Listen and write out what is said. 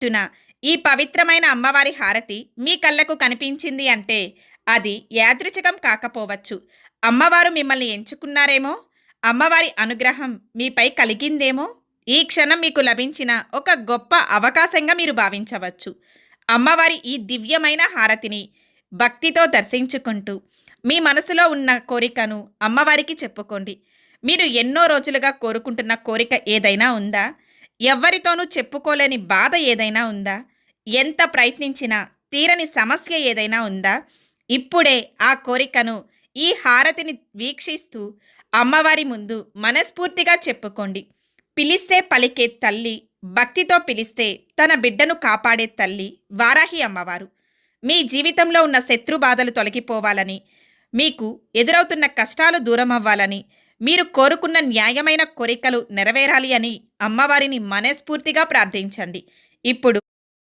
చున ఈ పవిత్రమైన అమ్మవారి హారతి మీ కళ్ళకు కనిపించింది అంటే అది యాదృచ్ఛికం కాకపోవచ్చు. అమ్మవారు మిమ్మల్ని ఎంచుకున్నారేమో! అమ్మవారి అనుగ్రహం మీపై కలిగిందేమో! ఈ క్షణం మీకు లభించిన ఒక గొప్ప అవకాశంగా మీరు భావించవచ్చు. అమ్మవారి ఈ దివ్యమైన హారతిని భక్తితో దర్శించుకుంటూ మీ మనసులో ఉన్న కోరికను అమ్మవారికి చెప్పుకోండి. మీరు ఎన్నో రోజులుగా కోరుకుంటున్న కోరిక ఏదైనా ఉందా? ఎవ్వరితోనూ చెప్పుకోలేని బాధ ఏదైనా ఉందా? ఎంత ప్రయత్నించినా తీరని సమస్య ఏదైనా ఉందా? ఇప్పుడే ఆ కోరికను ఈ హారతిని వీక్షిస్తూ అమ్మవారి ముందు మనస్ఫూర్తిగా చెప్పుకోండి. పిలిస్తే పలికే తల్లి, భక్తితో పిలిస్తే తన బిడ్డను కాపాడే తల్లి వారాహి అమ్మవారు. మీ జీవితంలో ఉన్న శత్రు బాధలు తొలగిపోవాలని, మీకు ఎదురవుతున్న కష్టాలు దూరమవ్వాలని, మీరు కోరుకున్న న్యాయమైన కోరికలు నెరవేరాలి అని అమ్మవారిని మనస్ఫూర్తిగా ప్రార్థించండి. ఇప్పుడు